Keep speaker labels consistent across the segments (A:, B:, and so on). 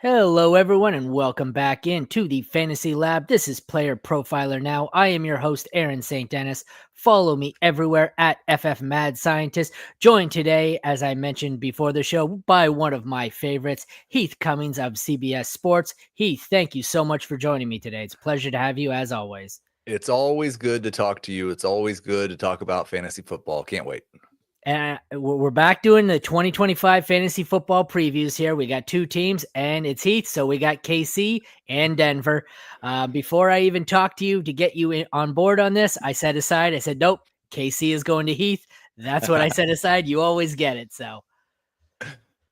A: Hello, everyone, and welcome back into the Fantasy Lab. This is Player Profiler Now. I am your host, Aaron St. Dennis. Follow me everywhere at FFMadScientist. Joined today, as I mentioned before the show, by one of my favorites, Heath Cummings of CBS Sports. Heath, thank you so much for joining me today. It's a pleasure to have you, as always.
B: It's always good to talk to you. It's always good to talk about fantasy football. Can't wait.
A: And we're back doing the 2025 fantasy football previews here. We got two teams, and it's Heath. So we got KC and Denver. Before I even talk to you to get you on board on this, I said, nope, KC is going to Heath. That's what I set aside. You always get it. So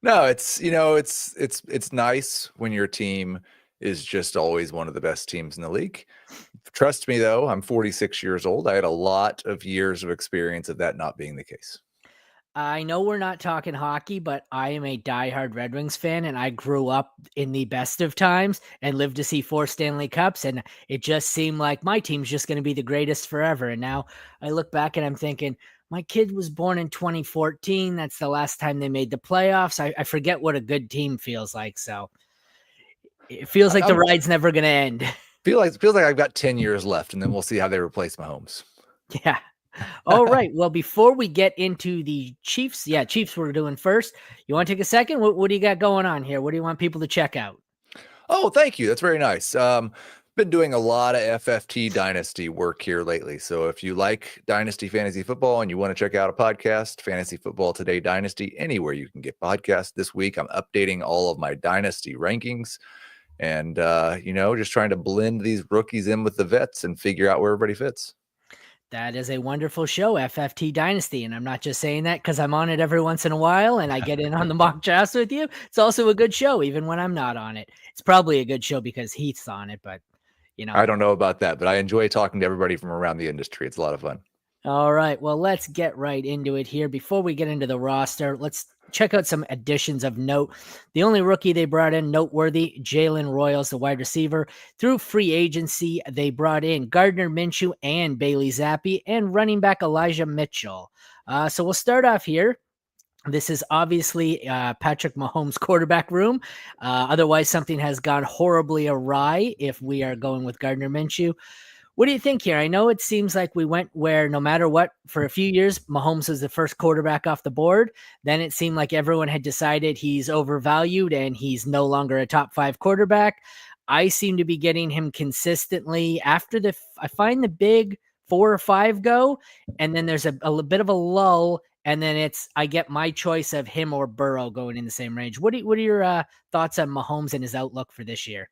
B: no, it's nice when your team is just always one of the best teams in the league. Trust me, though, I'm 46 years old. I had a lot of years of experience of that not being the case.
A: I know we're not talking hockey, but I am a diehard Red Wings fan, and I grew up in the best of times and lived to see 4 Stanley Cups, and it just seemed like my team's just going to be the greatest forever. And now I look back and I'm thinking, my kid was born in 2014. That's the last time they made the playoffs. I forget what a good team feels like, so it feels like the ride's never going to end.
B: Feels like I've got 10 years left, and then we'll see how they replace Mahomes.
A: Yeah. All right. Well, before we get into the Chiefs, Chiefs we're doing first. You want to take a second? What do you got going on here? What do you want people to check out?
B: Oh, thank you. That's very nice. Been doing a lot of FFT Dynasty work here lately. So if you like Dynasty Fantasy Football and you want to check out a podcast, Fantasy Football Today Dynasty, anywhere you can get podcasts. This week, I'm updating all of my Dynasty rankings and, just trying to blend these rookies in with the vets and figure out where everybody fits.
A: That is a wonderful show, FFT Dynasty. And I'm not just saying that because I'm on it every once in a while and I get in on the mock drafts with you. It's also a good show, even when I'm not on it. It's probably a good show because Heath's on it, but
B: I don't know about that, but I enjoy talking to everybody from around the industry. It's a lot of fun.
A: All right. Well, let's get right into it here. Before we get into the roster, let's check out some additions of note. The only rookie they brought in, noteworthy, Jalen Royals, the wide receiver. Through free agency, they brought in Gardner Minshew and Bailey Zappi and running back Elijah Mitchell. So we'll start off here. This is obviously Patrick Mahomes' quarterback room. Otherwise, something has gone horribly awry if we are going with Gardner Minshew. What do you think here? I know it seems like we went where no matter what, for a few years, Mahomes was the first quarterback off the board. Then it seemed like everyone had decided he's overvalued and he's no longer a top 5 quarterback. I seem to be getting him consistently after I find the big 4 or 5 go, and then there's a bit of a lull, and then I get my choice of him or Burrow going in the same range. What are your thoughts on Mahomes and his outlook for this year?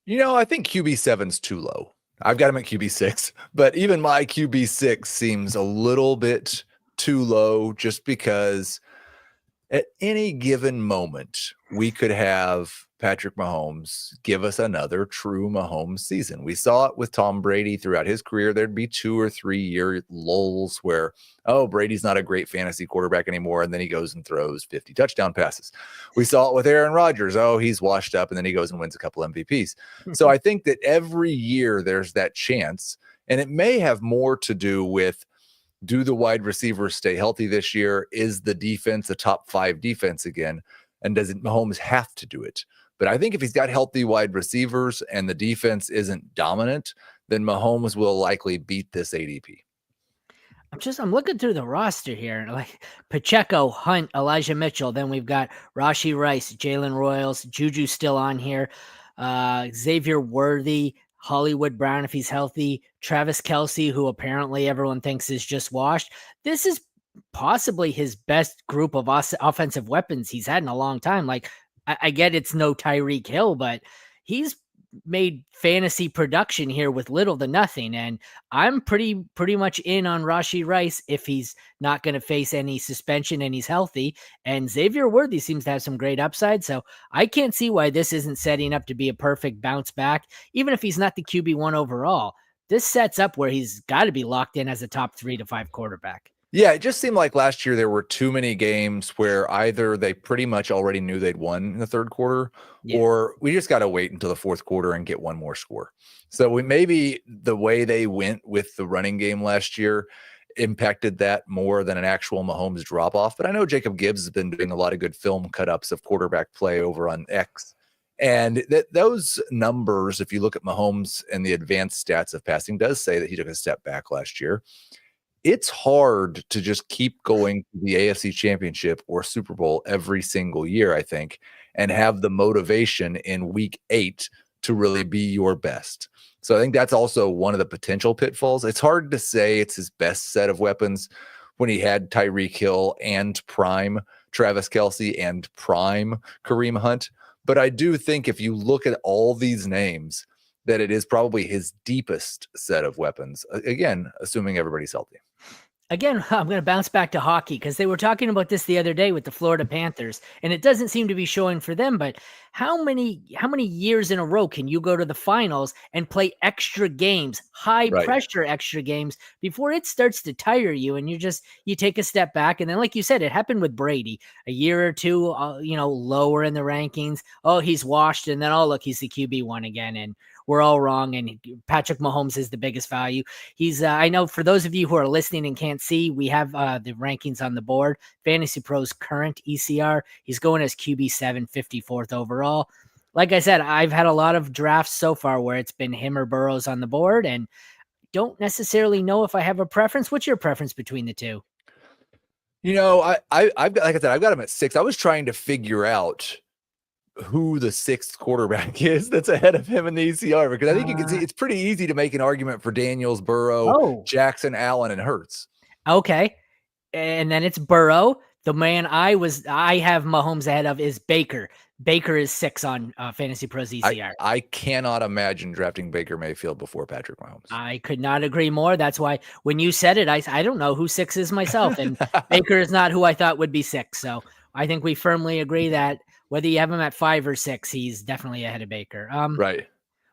B: I think QB7's too low. I've got him at QB6, but even my QB6 seems a little bit too low just because at any given moment, we could have Patrick Mahomes give us another true Mahomes season. We saw it with Tom Brady throughout his career. There'd be 2 or 3 year lulls where, Brady's not a great fantasy quarterback anymore. And then he goes and throws 50 touchdown passes. We saw it with Aaron Rodgers. He's washed up. And then he goes and wins a couple MVPs. So I think that every year there's that chance. And it may have more to do with, do the wide receivers stay healthy this year? Is the defense a top 5 defense again? And does Mahomes have to do it? But I think if he's got healthy wide receivers and the defense isn't dominant, then Mahomes will likely beat this ADP.
A: I'm looking through the roster here, like Pacheco, Hunt, Elijah Mitchell. Then we've got Rashee Rice, Jalen Royals, Juju still on here, Xavier Worthy, Hollywood Brown if he's healthy, Travis Kelce, who apparently everyone thinks is just washed. This is possibly his best group of offensive weapons he's had in a long time. Like, I get it's no Tyreek Hill, but he's made fantasy production here with little to nothing. And I'm pretty much in on Rashee Rice if he's not going to face any suspension and he's healthy. And Xavier Worthy seems to have some great upside. So I can't see why this isn't setting up to be a perfect bounce back, even if he's not the QB1 overall. This sets up where he's got to be locked in as a top 3 to 5 quarterback.
B: Yeah, it just seemed like last year there were too many games where either they pretty much already knew they'd won in the third quarter, or we just got to wait until the fourth quarter and get one more score. So maybe the way they went with the running game last year impacted that more than an actual Mahomes drop-off. But I know Jacob Gibbs has been doing a lot of good film cut-ups of quarterback play over on X, And those numbers, if you look at Mahomes and the advanced stats of passing, does say that he took a step back last year. It's hard to just keep going to the AFC Championship or Super Bowl every single year, I think, and have the motivation in week 8 to really be your best. So I think that's also one of the potential pitfalls. It's hard to say it's his best set of weapons when he had Tyreek Hill and prime Travis Kelce and prime Kareem Hunt. But I do think if you look at all these names, that it is probably his deepest set of weapons. Again, assuming everybody's healthy.
A: Again, I'm going to bounce back to hockey because they were talking about this the other day with the Florida Panthers, and it doesn't seem to be showing for them. But how many years in a row can you go to the finals and play extra games, high pressure extra games before it starts to tire you and you take a step back? And then, like you said, it happened with Brady a year or two, lower in the rankings. Oh, he's washed, and then look, he's the QB1 again, and we're all wrong. And Patrick Mahomes is the biggest value. He's, I know for those of you who are listening and can't see, we have the rankings on the board. Fantasy Pros current ECR. He's going as QB7, 54th overall. Like I said, I've had a lot of drafts so far where it's been him or Burrows on the board, and don't necessarily know if I have a preference. What's your preference between the two?
B: I've got, like I said, I've got him at 6. I was trying to figure out who the 6th quarterback is that's ahead of him in the ECR, because I think you can see it's pretty easy to make an argument for Daniels, Burrow, Jackson, Allen, and Hurts.
A: Okay. And then it's Burrow. The man I have Mahomes ahead of is Baker. Baker is 6 on Fantasy Pros ECR.
B: I cannot imagine drafting Baker Mayfield before Patrick Mahomes.
A: I could not agree more. That's why when you said it, I don't know who 6 is myself, and Baker is not who I thought would be 6. So I think we firmly agree that whether you have him at 5 or 6, he's definitely ahead of Baker.
B: Right.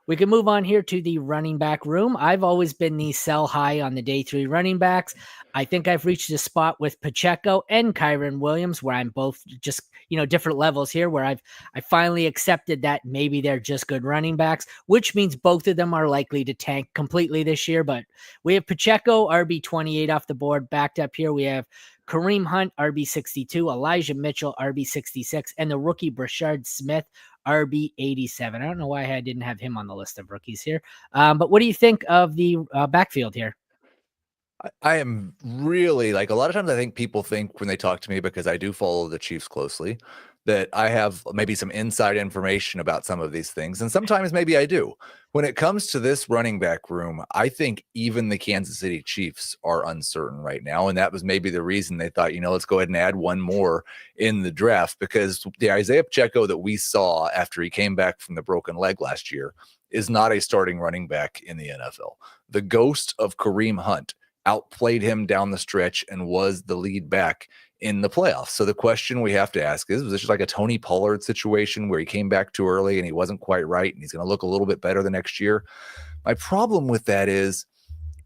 A: We can move on here to the running back room. I've always been the sell high on the day 3 running backs. I think I've reached a spot with Pacheco and Kyren Williams where I'm both just, different levels here where I finally accepted that maybe they're just good running backs, which means both of them are likely to tank completely this year. But we have Pacheco, RB28 off the board. Backed up here, we have Kareem Hunt, RB62, Elijah Mitchell, RB66, and the rookie Brashard Smith, RB87. I don't know why I didn't have him on the list of rookies here. But what do you think of the backfield here?
B: I am really, like, a lot of times I think people think when they talk to me, because I do follow the Chiefs closely, that I have maybe some inside information about some of these things. And sometimes maybe I do. When it comes to this running back room, I think even the Kansas City Chiefs are uncertain right now. And that was maybe the reason they thought, let's go ahead and add one more in the draft, because the Isaiah Pacheco that we saw after he came back from the broken leg last year is not a starting running back in the NFL. The ghost of Kareem Hunt outplayed him down the stretch and was the lead back in the playoffs. So the question we have to ask is, was this just like a Tony Pollard situation where he came back too early and he wasn't quite right and he's going to look a little bit better the next year? My problem with that is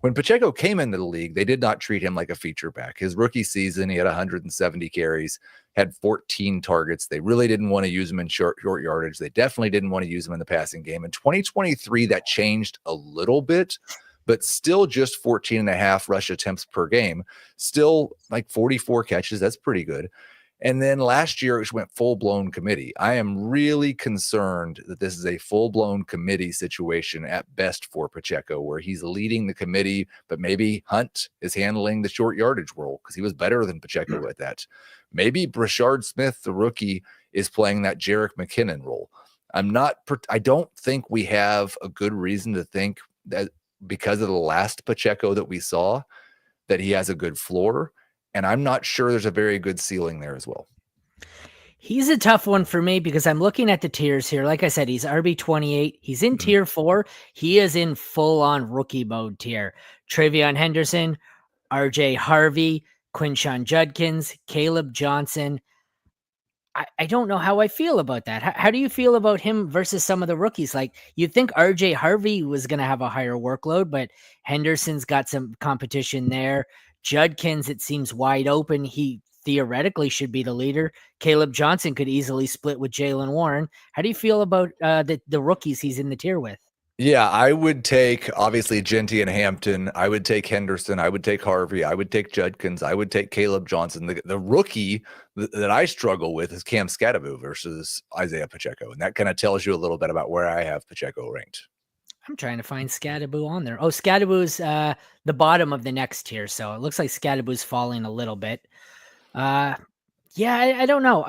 B: when Pacheco came into the league, they did not treat him like a feature back. His rookie season, he had 170 carries, had 14 targets. They really didn't want to use him in short yardage. They definitely didn't want to use him in the passing game. In 2023, that changed a little bit, but still just 14 and a half rush attempts per game, still like 44 catches. That's pretty good. And then last year, it went full-blown committee. I am really concerned that this is a full-blown committee situation at best for Pacheco, where he's leading the committee, but maybe Hunt is handling the short yardage role because he was better than Pacheco at that. Maybe Brashard Smith, the rookie, is playing that Jerick McKinnon role. I don't think we have a good reason to think that because of the last Pacheco that we saw, that he has a good floor. And I'm not sure there's a very good ceiling there as well.
A: He's a tough one for me because I'm looking at the tiers here. Like I said, he's RB28. He's in tier 4. He is in full-on rookie mode tier. Travion Henderson, RJ Harvey, Quinshon Judkins, Caleb Johnson. I don't know how I feel about that. How do you feel about him versus some of the rookies? Like, you'd think RJ Harvey was going to have a higher workload, but Henderson's got some competition there. Judkins, it seems wide open. He theoretically should be the leader. Caleb Johnson could easily split with Jaylen Warren. How do you feel about the rookies he's in the tier with?
B: Yeah, I would take obviously Genty and Hampton. I would take Henderson. I would take Harvey. I would take Judkins. I would take Caleb Johnson. The rookie that I struggle with is Cam Scadaboo versus Isaiah Pacheco. And that kind of tells you a little bit about where I have Pacheco ranked.
A: I'm trying to find Scadaboo on there. Oh, Scadaboo's the bottom of the next tier, so it looks like Scadaboo's falling a little bit. Yeah, I don't know.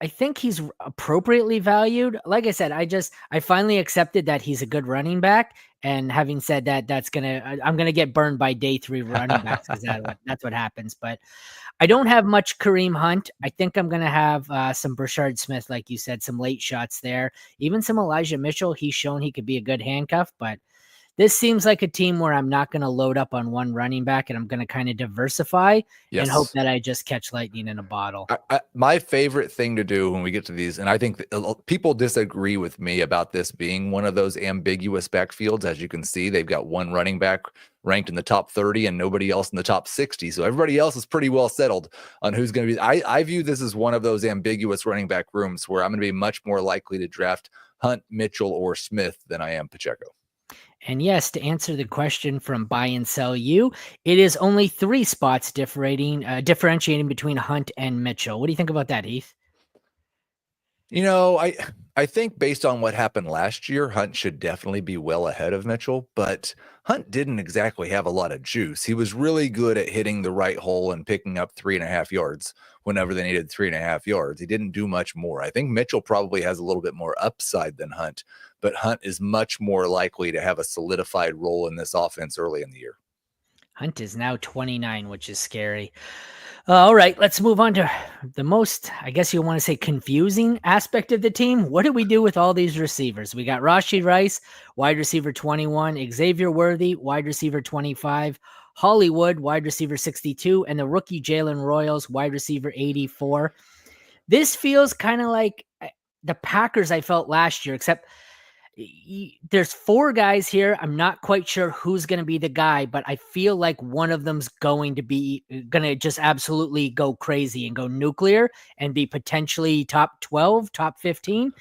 A: I think he's appropriately valued. Like I said, I finally accepted that he's a good running back. And having said that, I'm gonna get burned by day 3 running backs because that's what happens. But I don't have much Kareem Hunt. I think I'm gonna have some Brashard Smith, like you said, some late shots there. Even some Elijah Mitchell. He's shown he could be a good handcuff, but this seems like a team where I'm not going to load up on one running back and I'm going to kind of diversify and hope that I just catch lightning in a bottle.
B: My favorite thing to do when we get to these, and I think people disagree with me about this being one of those ambiguous backfields. As you can see, they've got one running back ranked in the top 30 and nobody else in the top 60. So everybody else is pretty well settled on who's going to be. I view this as one of those ambiguous running back rooms where I'm going to be much more likely to draft Hunt, Mitchell, or Smith than I am Pacheco.
A: And yes, to answer the question from Buy and Sell You, it is only 3 spots differentiating between Hunt and Mitchell. What do you think about that, Heath?
B: You know, I think based on what happened last year, Hunt should definitely be well ahead of Mitchell, but Hunt didn't exactly have a lot of juice. He was really good at hitting the right hole and picking up 3.5 yards whenever they needed 3.5 yards. He didn't do much more. I think Mitchell probably has a little bit more upside than Hunt, but Hunt is much more likely to have a solidified role in this offense early in the year.
A: Hunt is now 29, which is scary. All right, let's move on to the most, I guess you want to say, confusing aspect of the team. What do we do with all these receivers? We got Rashee Rice, wide receiver 21, Xavier Worthy, wide receiver 25, Hollywood, wide receiver 62, and the rookie Jalen Royals, wide receiver 84. This feels kind of like the Packers I felt last year, except there's 4 guys here. I'm not quite sure who's going to be the guy, but I feel like one of them's going to just absolutely go crazy and go nuclear and be potentially top 12, top 15.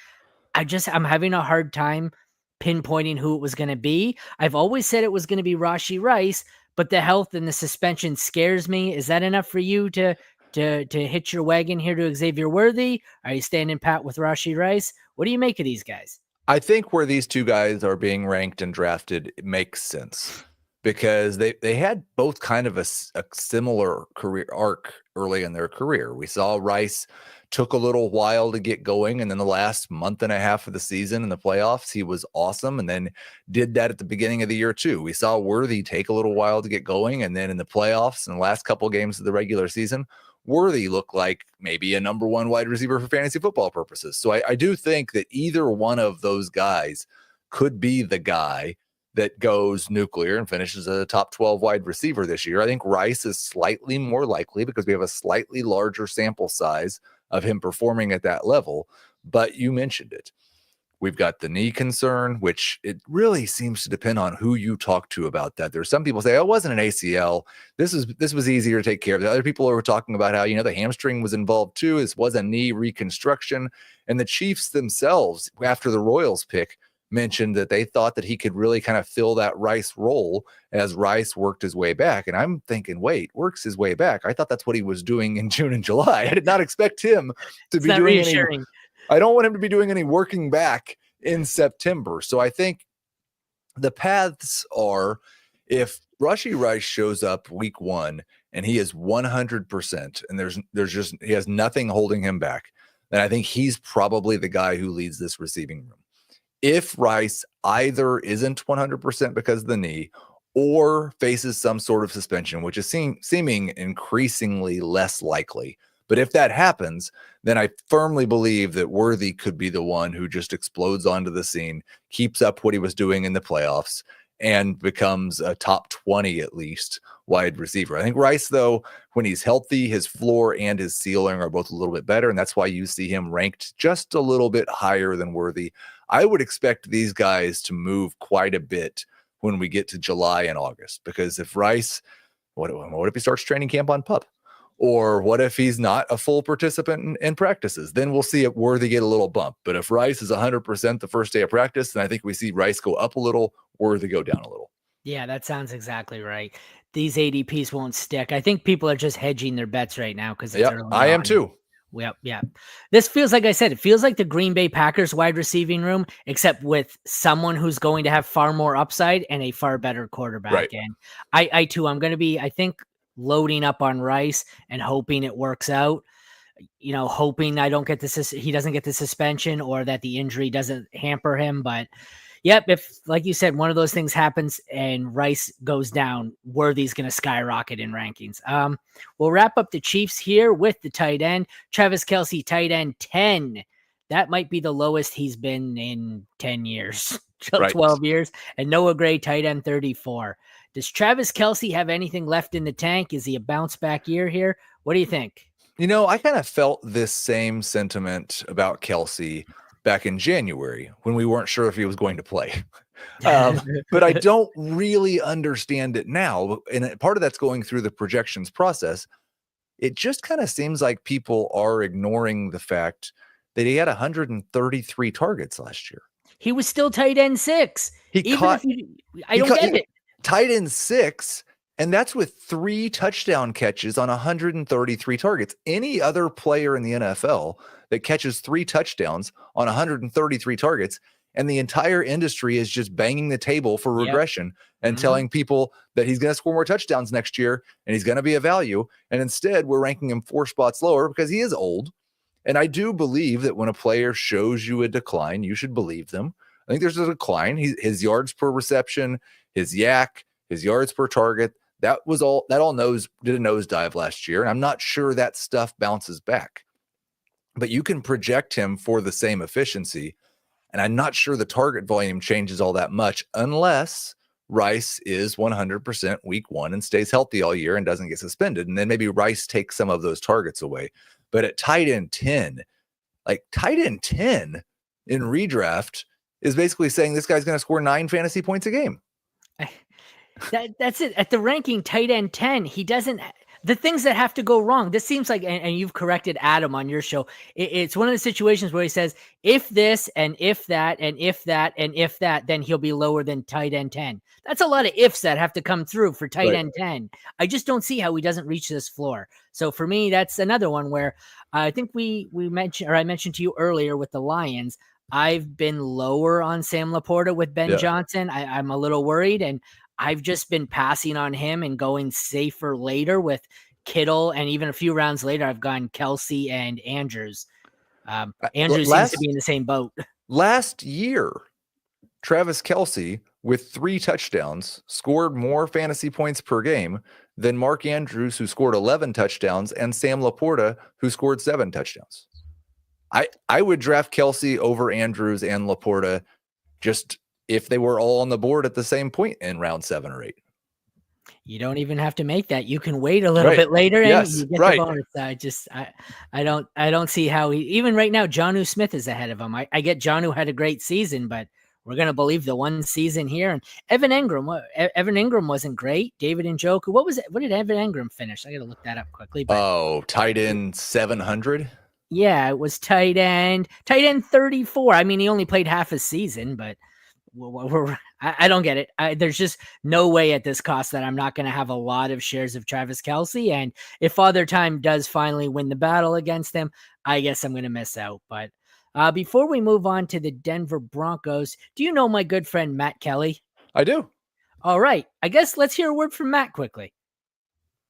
A: I'm having a hard time pinpointing who it was going to be. I've always said it was going to be Rashee Rice, but the health and the suspension scares me. Is that enough for you to hitch your wagon here to Xavier Worthy? Are you standing pat with Rashee Rice? What do you make of these guys?
B: I think where these two guys are being ranked and drafted, it makes sense because they had both kind of a similar career arc early in their career. We saw Rice took a little while to get going, and then the last month and a half of the season in the playoffs, he was awesome, and then did that at the beginning of the year too. We saw Worthy take a little while to get going, and then in the playoffs and the last couple of games of the regular season, Worthy looked like maybe a number 1 wide receiver for fantasy football purposes. So I do think that either one of those guys could be the guy that goes nuclear and finishes a top 12 wide receiver this year. I think Rice is slightly more likely because we have a slightly larger sample size of him performing at that level. But you mentioned it. We've got the knee concern, which it really seems to depend on who you talk to about that. There's some people say, oh, it wasn't an ACL. This was easier to take care of. The other people are talking about how, the hamstring was involved too. This was a knee reconstruction. And the Chiefs themselves, after the Royals pick, mentioned that they thought that he could really kind of fill that Rice role as Rice worked his way back. And I'm thinking, wait, works his way back. I thought that's what he was doing in June and July. I did not expect him to be doing any. I don't want him to be doing any working back in September. So I think the paths are, if Rashee Rice shows up week 1 and he is 100% and he has nothing holding him back, then I think he's probably the guy who leads this receiving room. If Rice either isn't 100% because of the knee or faces some sort of suspension, which is seeming increasingly less likely, but if that happens, then I firmly believe that Worthy could be the one who just explodes onto the scene, keeps up what he was doing in the playoffs, and becomes a top 20 at least wide receiver. I think Rice, though, when he's healthy, his floor and his ceiling are both a little bit better, and that's why you see him ranked just a little bit higher than Worthy. I would expect these guys to move quite a bit when we get to July and August, because if Rice, what if he starts training camp on PUP? Or what if he's not a full participant in practices? Then we'll see if Worthy get a little bump. But if Rice is 100% the first day of practice, then I think we see Rice go up a little, Worthy go down a little.
A: Yeah, that sounds exactly right. These ADPs won't stick. I think people are just hedging their bets right now because it's early
B: I am
A: on.
B: too.
A: Yep. This feels like I said, it feels like the Green Bay Packers wide receiving room, except with someone who's going to have far more upside and a far better quarterback.
B: Right.
A: And I too, I'm going to be, I think, loading up on Rice and hoping it works out. Hoping I don't get he doesn't get the suspension or that the injury doesn't hamper him. But yep, if, like you said, one of those things happens and Rice goes down, Worthy's going to skyrocket in rankings. We'll wrap up the Chiefs here with the tight end. Travis Kelce, tight end 10. That might be the lowest he's been in 10 years, 12 years. And Noah Gray, tight end 34. Does Travis Kelce have anything left in the tank? Is he a bounce back year here? What do you think?
B: I kind of felt this same sentiment about Kelce back in January when we weren't sure if he was going to play. But I don't really understand it now. And part of that's going through the projections process. It just kind of seems like people are ignoring the fact that he had 133 targets last year.
A: He was still tight end 6. I don't get it.
B: Tight end 6. And that's with 3 touchdown catches on 133 targets. Any other player in the NFL that catches 3 touchdowns on 133 targets, and the entire industry is just banging the table for regression and telling people that he's going to score more touchdowns next year and he's going to be a value. And instead, we're ranking him 4 spots lower because he is old. And I do believe that when a player shows you a decline, you should believe them. I think there's a decline. His yards per reception, his yak, his yards per target, did a nosedive last year. And I'm not sure that stuff bounces back. But you can project him for the same efficiency. And I'm not sure the target volume changes all that much unless Rice is 100% week 1 and stays healthy all year and doesn't get suspended. And then maybe Rice takes some of those targets away. But at tight end 10 in redraft is basically saying this guy's going to score 9 fantasy points a game.
A: That's it. At the ranking tight end 10, he doesn't. The things that have to go wrong. This seems like, and you've corrected Adam on your show. It's one of the situations where he says, if this and if that and if that and if that, then he'll be lower than tight end 10. That's a lot of ifs that have to come through for tight end 10. I just don't see how he doesn't reach this floor. So for me, that's another one where I think I mentioned to you earlier with the Lions, I've been lower on Sam Laporta with Ben Johnson. I'm a little worried, and I've just been passing on him and going safer later with Kittle. And even a few rounds later, I've gone Kelce and Andrews. Andrews seems to be in the same boat.
B: Last year, Travis Kelce, with 3 touchdowns, scored more fantasy points per game than Mark Andrews, who scored 11 touchdowns, and Sam Laporta, who scored 7 touchdowns. I would draft Kelce over Andrews and Laporta just if they were all on the board at the same point in round 7 or 8.
A: You don't even have to make that. You can wait a little bit later and you get the bonus. I don't see how even right now, Jonnu Smith is ahead of him. I get Jonnu had a great season, but we're going to believe the one season here. And Evan Ingram wasn't great. David Njoku. What did Evan Ingram finish? I got to look that up quickly.
B: Tight end 700.
A: Yeah, it was tight end 34. I mean, he only played half a season, but I don't get it. There's just no way at this cost that I'm not going to have a lot of shares of Travis Kelce. And if Father Time does finally win the battle against him, I guess I'm going to miss out. But before we move on to the Denver Broncos, do you know my good friend Matt Kelly?
B: I do.
A: All right. I guess let's hear a word from Matt quickly.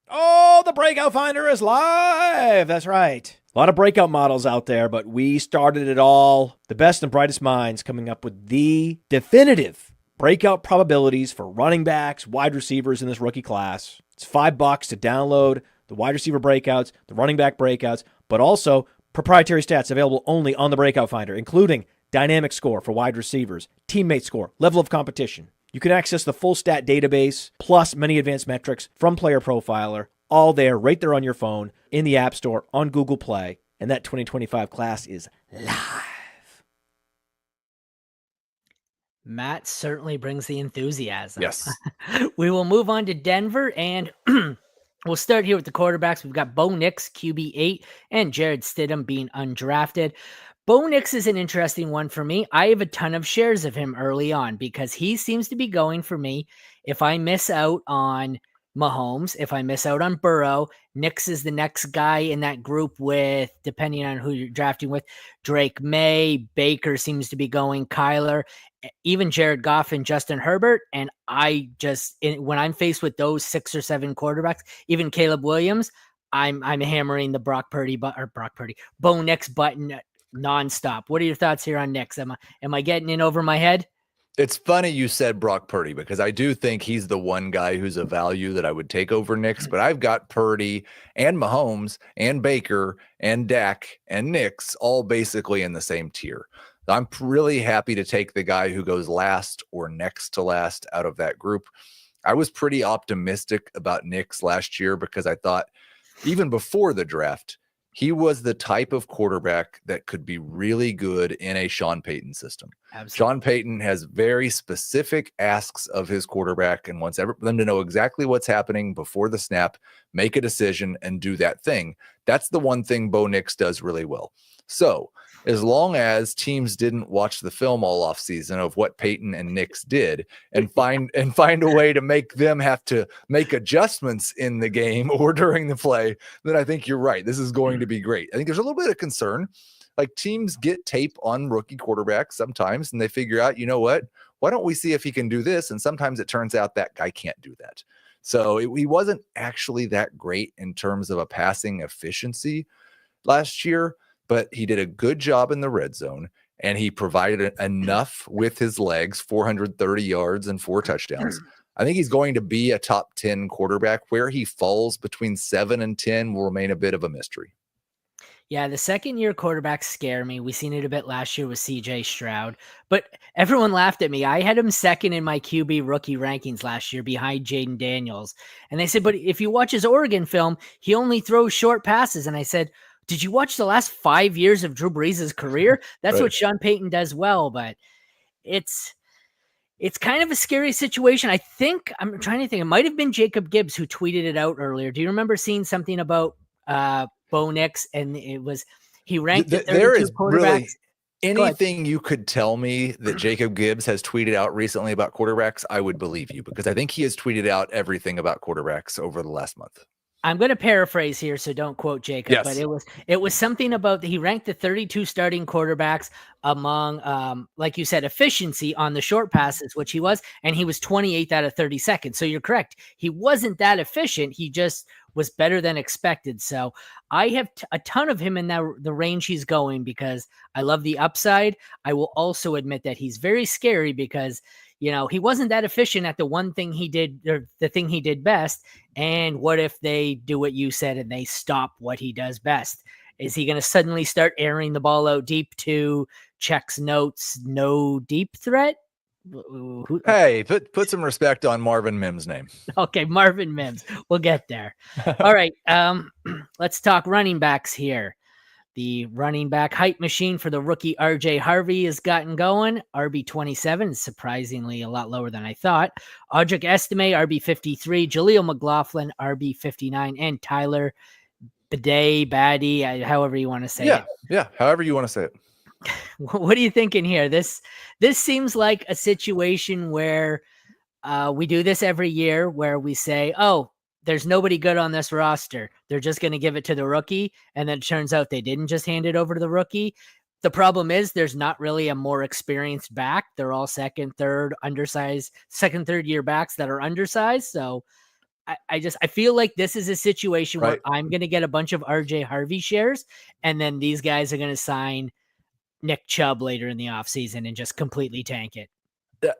C: Oh, the Breakout Finder is live. That's right. A lot of breakout models out there, but we started it all. The best and brightest minds coming up with the definitive breakout probabilities for running backs, wide receivers in this rookie class. It's $5 to download the wide receiver breakouts, the running back breakouts, but also proprietary stats available only on the Breakout Finder, including dynamic score for wide receivers, teammate score, level of competition. You can access the full stat database, plus many advanced metrics from Player Profiler, all there, right there on your phone, in the App Store, on Google Play. And that 2025 class is live.
A: Matt certainly brings the enthusiasm.
B: Yes.
A: We will move on to Denver, and We'll start here with the quarterbacks. We've got Bo Nix, QB8, and Jared Stidham being undrafted. Bo Nix is an interesting one for me. I have a ton of shares of him early on because he seems to be going for me. If I miss out on Mahomes, if I miss out on Burrow, Nix is the next guy in that group with, depending on who you're drafting with, Drake May, Baker seems to be going, Kyler, even Jared Goff and Justin Herbert. And I just, when I'm faced with those 6 or 7 quarterbacks, even Caleb Williams, I'm hammering the Bo Nix button nonstop. What are your thoughts here on Nix? Am I getting in over my head?
B: It's funny you said Brock Purdy because I do think he's the one guy who's a value that I would take over Nix, but I've got Purdy and Mahomes and Baker and Dak and Nix all basically in the same tier. I'm really happy to take the guy who goes last or next to last out of that group. I was pretty optimistic about Nix last year because I thought even before the draft, he was the type of quarterback that could be really good in a Sean Payton system. Absolutely. Sean Payton has very specific asks of his quarterback and wants them to know exactly what's happening before the snap, make a decision, and do that thing. That's the one thing Bo Nix does really well. So as long as teams didn't watch the film all offseason of what Peyton and Nix did and find a way to make them have to make adjustments in the game or during the play, then I think you're right. This is going to be great. I think there's a little bit of concern. Like teams get tape on rookie quarterbacks sometimes and they figure out, you know what, why don't we see if he can do this? And sometimes it turns out that guy can't do that. So he wasn't actually that great in terms of a passing efficiency last year, but he did a good job in the red zone and he provided enough with his legs, 430 yards and 4 touchdowns. I think he's going to be a top 10 quarterback. Where he falls between 7 and 10 will remain a bit of a mystery.
A: Yeah, the second-year quarterbacks scare me. We seen it a bit last year with C.J. Stroud, but everyone laughed at me. I had him second in my QB rookie rankings last year behind Jaden Daniels. And they said, but if you watch his Oregon film, he only throws short passes. And I said, did you watch the last 5 years of Drew Brees' career? That's right. What Sean Payton does well, but it's kind of a scary situation. I'm trying to think. It might have been Jacob Gibbs who tweeted it out earlier. Do you remember seeing something about Bo Nix? And it was, he ranked the 32
B: there is
A: quarterbacks.
B: Really anything you could tell me that Jacob Gibbs has tweeted out recently about quarterbacks, I would believe you because I think he has tweeted out everything about quarterbacks over the last month.
A: I'm going to paraphrase here, so don't quote Jacob, yes. But it was something about he ranked the 32 starting quarterbacks among, like you said, efficiency on the short passes, which he was, and he was 28th out of 32nd. So you're correct. He wasn't that efficient. He just was better than expected. So I have a ton of him in the range he's going because I love the upside. I will also admit that he's very scary because he wasn't that efficient at the one thing he did, or the thing he did best. And what if they do what you said and they stop what he does best? Is he going to suddenly start airing the ball out deep to checks notes, no deep threat?
B: Hey, put some respect on Marvin Mims' name.
A: Okay, Marvin Mims. We'll get there. All right, let's talk running backs here. The running back hype machine for the rookie RJ Harvey has gotten going. RB27 is surprisingly a lot lower than I thought. Audric Estime, RB53. Jaleel McLaughlin, RB59. And Tyler Badie, however you want to say it.
B: Yeah, however you want to say it.
A: What are you thinking here? This seems like a situation where we do this every year where we say, oh, there's nobody good on this roster. They're just going to give it to the rookie. And then it turns out they didn't just hand it over to the rookie. The problem is there's not really a more experienced back. They're all second, third year backs that are undersized. So I feel like this is a situation where I'm going to get a bunch of RJ Harvey shares. And then these guys are going to sign Nick Chubb later in the offseason and just completely tank it.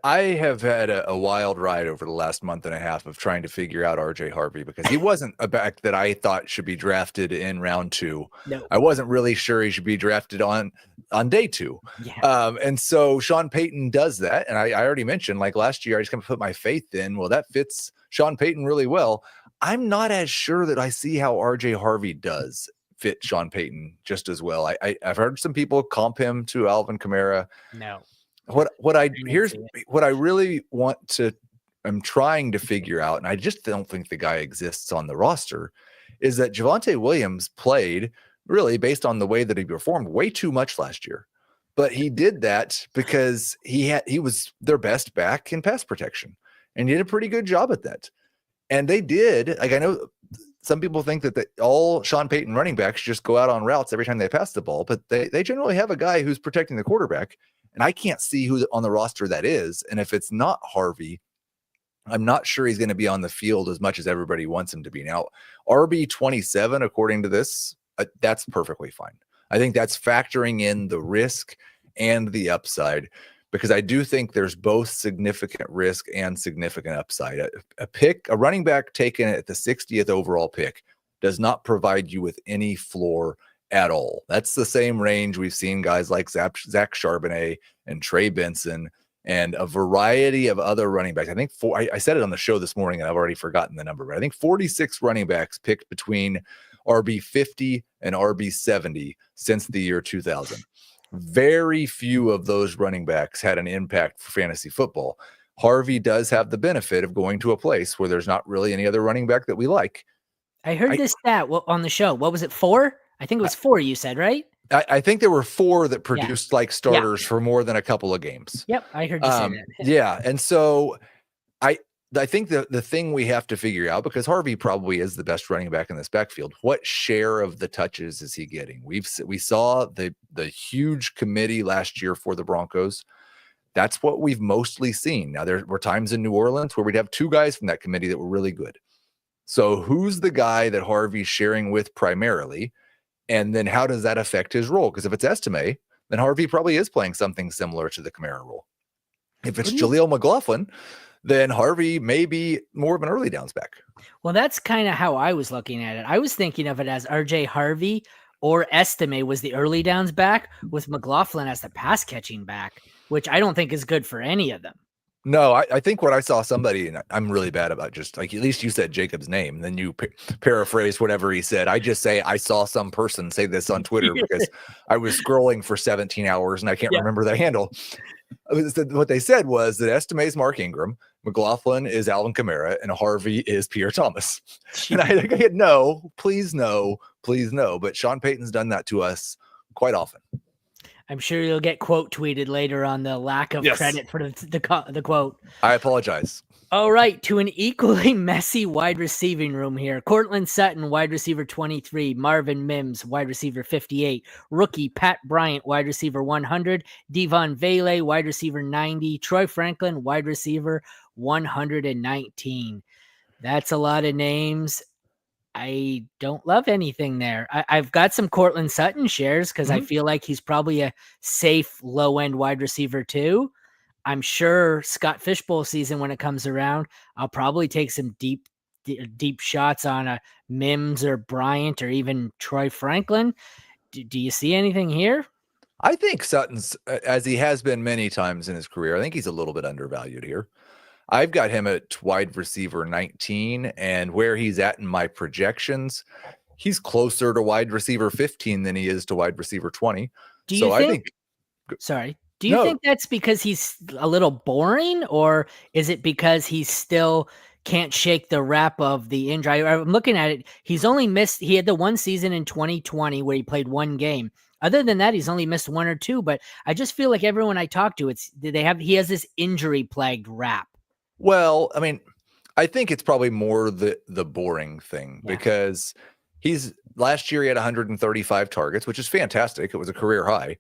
B: I have had a wild ride over the last month and a half of trying to figure out RJ Harvey because he wasn't a back that I thought should be drafted in round 2.
A: No.
B: I wasn't really sure he should be drafted on day 2.
A: Yeah.
B: And so Sean Payton does that. And I already mentioned, like last year, I just kind of put my faith in. Well, that fits Sean Payton really well. I'm not as sure that I see how RJ Harvey does fit Sean Payton just as well. I've heard some people comp him to Alvin Kamara.
A: No.
B: What I really want to am trying to figure out, and I just don't think the guy exists on the roster, is that Javonte Williams played really based on the way that he performed way too much last year. But he did that because he was their best back in pass protection, and he did a pretty good job at that. And they did, like, I know some people think that all Sean Payton running backs just go out on routes every time they pass the ball, but they generally have a guy who's protecting the quarterback, and I can't see who on the roster that is. And if it's not Harvey, I'm not sure he's going to be on the field as much as everybody wants him to be. Now, RB 27, according to this, that's perfectly fine. I think that's factoring in the risk and the upside, because I do think there's both significant risk and significant upside. A running back taken at the 60th overall pick does not provide you with any floor at all. That's the same range we've seen guys like Zach Charbonnet and Trey Benson and a variety of other running backs. I think I said it on the show this morning and I've already forgotten the number, but I think 46 running backs picked between RB 50 and RB 70 since the year 2000. Very few of those running backs had an impact for fantasy football. Harvey does have the benefit of going to a place where there's not really any other running back that we like.
A: I heard this stat on the show. What was it, 4? I think it was 4, you said, right?
B: I think there were 4 that produced like starters for more than a couple of games.
A: Yep, I heard you say that.
B: Yeah, and so I think the thing we have to figure out, because Harvey probably is the best running back in this backfield, what share of the touches is he getting? We saw the huge committee last year for the Broncos. That's what we've mostly seen. Now, there were times in New Orleans where we'd have 2 guys from that committee that were really good. So who's the guy that Harvey's sharing with primarily? And then how does that affect his role? Because if it's Estime, then Harvey probably is playing something similar to the Kamara role. If it's Jaleel McLaughlin, then Harvey may be more of an early downs back.
A: Well, that's kind of how I was looking at it. I was thinking of it as RJ Harvey or Estime was the early downs back, with McLaughlin as the pass catching back, which I don't think is good for any of them.
B: No, I think what I saw somebody, and I'm really bad about just like, at least you said Jacob's name, then you paraphrase whatever he said. I just say, I saw some person say this on Twitter because I was scrolling for 17 hours and I can't remember the handle. What they said was that Estime is Mark Ingram, McLaughlin is Alvin Kamara, and Harvey is Pierre Thomas. And I had no, please no, please no. But Sean Payton's done that to us quite often.
A: I'm sure you'll get quote tweeted later on the lack of credit for the quote.
B: I apologize.
A: All right, to an equally messy wide receiving room here. Cortland Sutton, wide receiver 23. Marvin Mims, wide receiver 58. Rookie Pat Bryant, wide receiver 100. Devon Vele, wide receiver 90. Troy Franklin, wide receiver 119. That's a lot of names. I don't love anything there. I've got some Cortland Sutton shares because I feel like he's probably a safe low-end wide receiver too. I'm sure Scott Fishbowl season, when it comes around, I'll probably take some deep shots on a Mims or Bryant or even Troy Franklin. Do you see anything here?
B: I think Sutton's, as he has been many times in his career, I think he's a little bit undervalued here. I've got him at wide receiver 19, and where he's at in my projections, he's closer to wide receiver 15 than he is to wide receiver 20.
A: Do you think that's because he's a little boring, or is it because he still can't shake the rap of the injury? I'm looking at it. He had the one season in 2020 where he played 1 game. Other than that, he's only missed 1 or 2, but I just feel like everyone I talk to, he has this injury plagued rap.
B: Well, I mean, I think it's probably more the boring thing because last year he had 135 targets, which is fantastic. It was a career high.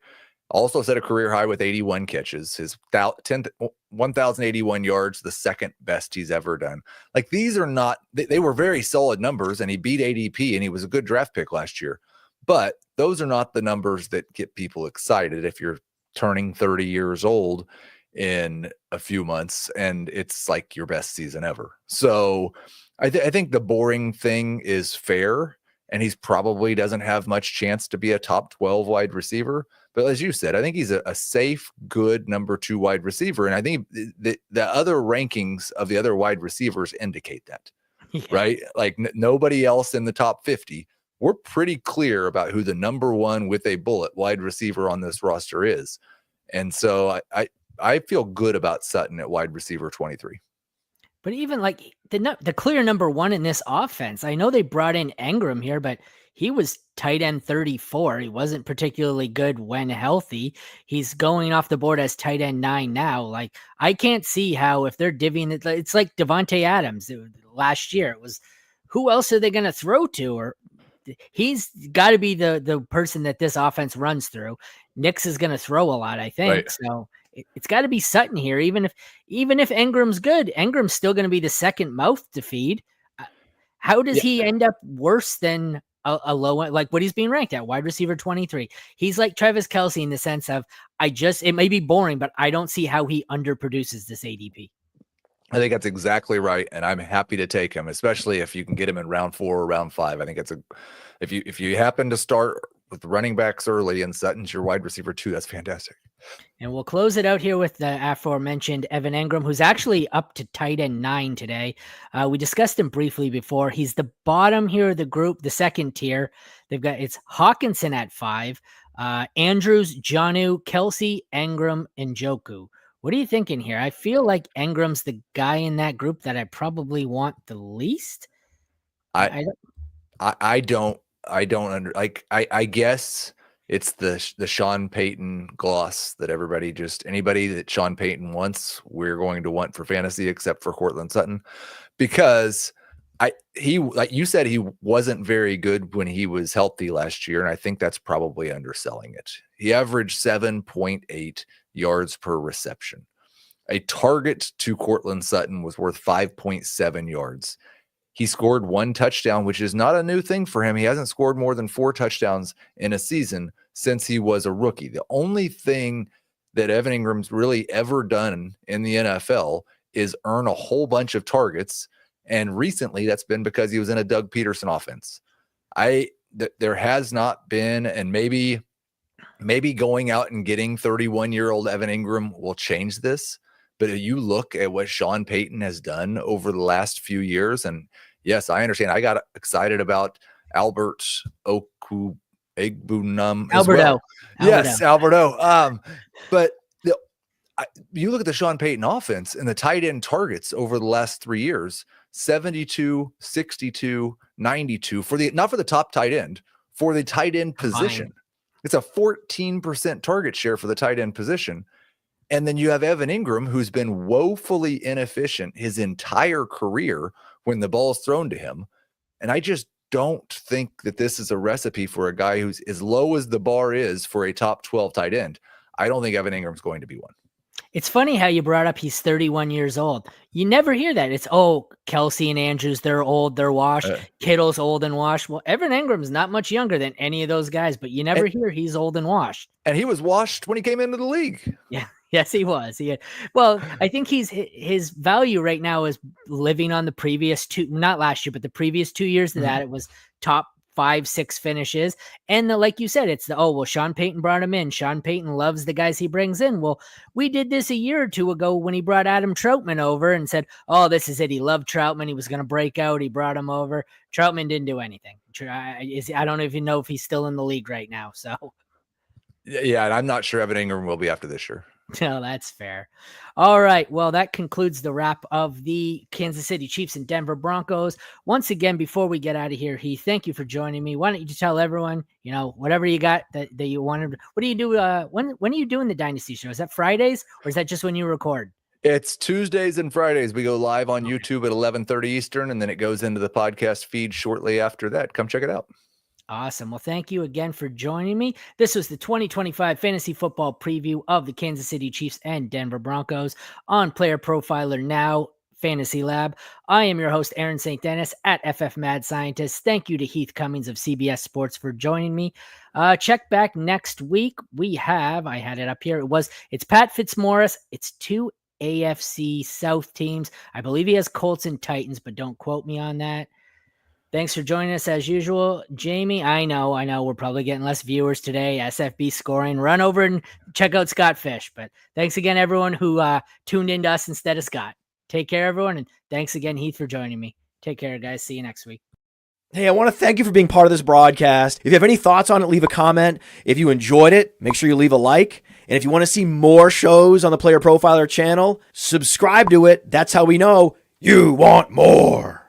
B: Also set a career high with 81 catches. His 1,081 yards, the second best he's ever done. Like, these are not, they were very solid numbers, and he beat ADP, and he was a good draft pick last year. But those are not the numbers that get people excited if you're turning 30 years old in a few months and it's like your best season ever. So I think the boring thing is fair, and he's probably doesn't have much chance to be a top 12 wide receiver. But as you said, I think he's a safe, good number 2 wide receiver. And I think the other rankings of the other wide receivers indicate that, right? Like nobody else in the top 50. We're pretty clear about who the number 1 with a bullet wide receiver on this roster is. And so I feel good about Sutton at wide receiver 23.
A: But even like the clear number one in this offense, I know they brought in Engram here, but he was tight end 34. He wasn't particularly good when healthy. He's going off the board as tight end 9 now. Like, I can't see how, if they're divvying it, it's like Devontae Adams last year. It was, who else are they going to throw to? Or he's got to be the person that this offense runs through. Nix is going to throw a lot, I think. Right. So it's got to be Sutton here. Even if Engram's good, Engram's still going to be the second mouth to feed. How does he end up worse than a low one, like what he's being ranked at, wide receiver 23? He's like Travis Kelce in the sense of, it may be boring, but I don't see how he underproduces this ADP.
B: I think that's exactly right, and I'm happy to take him, especially if you can get him in round 4 or round 5. I think it's if you happen to start with running backs early and Sutton's your wide receiver 2, that's fantastic.
A: And we'll close it out here with the aforementioned Evan Engram, who's actually up to tight end 9 today. We discussed him briefly before. He's the bottom here of the group, the second tier. It's Hawkinson at 5, Andrews, Jonnu, Kelce, Engram, and Njoku. What are you thinking here? I feel like Engram's the guy in that group that I probably want the least. I guess it's the Sean Payton gloss that anybody that Sean Payton wants, we're going to want for fantasy, except for Courtland Sutton, because he, like you said, he wasn't very good when he was healthy last year, and I think that's probably underselling it. He averaged 7.8 yards per reception. A target to Courtland Sutton was worth 5.7 yards. He scored 1 touchdown, which is not a new thing for him. He hasn't scored more than 4 touchdowns in a season since he was a rookie. The only thing that Evan Engram's really ever done in the NFL is earn a whole bunch of targets. And recently that's been because he was in a Doug Peterson offense. There has not been, and maybe going out and getting 31-year-old Evan Engram will change this. But if you look at what Sean Payton has done over the last few years, and yes, I understand. I got excited about Albert Okwuegbunam as well. Yes, Alberto. But you look at the Sean Payton offense and the tight end targets over the last 3 years, 72, 62, 92 not for the top tight end, for the tight end position. It's a 14% target share for the tight end position. And then you have Evan Engram, who's been woefully inefficient his entire career when the ball is thrown to him. And I just don't think that this is a recipe for a guy who's as low as the bar is for a top 12 tight end. I don't think Evan Ingram's going to be one. It's funny how you brought up he's 31 years old. You never hear that. It's, Kelce and Andrews, they're old, they're washed. Kittle's old and washed. Well, Evan Ingram's not much younger than any of those guys, but you never hear he's old and washed.
B: And he was washed when he came into the league.
A: Yeah. Yes, he was. Well, I think his value right now is living on the previous 2, not last year, but the previous 2 years of that. It was top 5, 6 finishes. And like you said, it's Sean Payton brought him in. Sean Payton loves the guys he brings in. Well, we did this a year or 2 ago when he brought Adam Troutman over and said, this is it. He loved Troutman. He was going to break out. He brought him over. Troutman didn't do anything. I don't even know if he's still in the league right now. So,
B: yeah, and I'm not sure Evan Engram will be after this year.
A: No, that's fair. All right. Well, that concludes the wrap of the Kansas City Chiefs and Denver Broncos. Once again, before we get out of here, Heath, thank you for joining me. Why don't you tell everyone, whatever you got that you wanted. What do you do? When are you doing the Dynasty show? Is that Fridays or is that just when you record?
B: It's Tuesdays and Fridays. We go live on YouTube at 11:30 Eastern, and then it goes into the podcast feed shortly after that. Come check it out.
A: Awesome. Well, thank you again for joining me. This was the 2025 fantasy football preview of the Kansas City Chiefs and Denver Broncos on Player Profiler Now Fantasy Lab. I am your host, Aaron St. Denis at FFMadScientist. Thank you to Heath Cummings of CBS Sports for joining me. Check back next week. I had it up here. It's Pat Fitzmaurice. It's 2 AFC South teams. I believe he has Colts and Titans, but don't quote me on that. Thanks for joining us as usual. Jamie, I know we're probably getting less viewers today. SFB scoring. Run over and check out Scott Fish. But thanks again, everyone who tuned into us instead of Scott. Take care, everyone. And thanks again, Heath, for joining me. Take care, guys. See you next week.
C: Hey, I want to thank you for being part of this broadcast. If you have any thoughts on it, leave a comment. If you enjoyed it, make sure you leave a like. And if you want to see more shows on the Player Profiler channel, subscribe to it. That's how we know You want more.